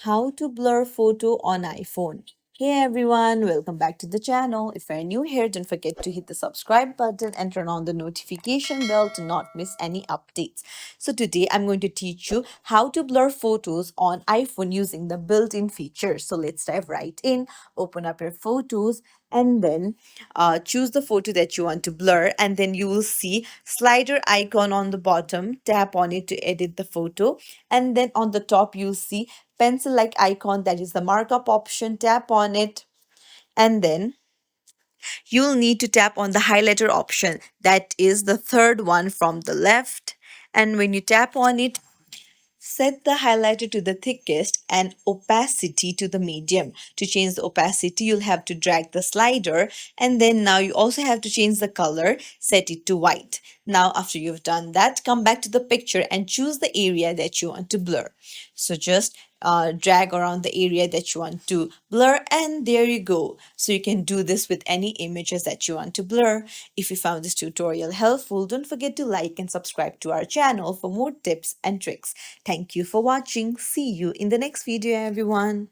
How to blur photo on iPhone. Hey everyone, welcome back to the channel. If you're new here, don't forget to hit the subscribe button and turn on the notification bell to not miss any updates. So today I'm going to teach you how to blur photos on iPhone using the built-in features. So let's dive right in. Open up your photos and then choose the photo that you want to blur, and then you will see slider icon on the bottom. Tap on it to edit the photo, and then on the top you'll see pencil like icon, that is the markup option. Tap on it, and then you'll need to tap on the highlighter option, that is the third one from the left. And when you tap on it, set the highlighter to the thickest and opacity to the medium. To change the opacity, you'll have to drag the slider, and then now you also have to change the color, set it to white. Now, after you've done that, come back to the picture and choose the area that you want to blur. So just drag around the area that you want to blur, and there you go. So you can do this with any images that you want to blur. If you found this tutorial helpful, don't forget to like and subscribe to our channel for more tips and tricks. Thank you for watching. See you in the next video, everyone.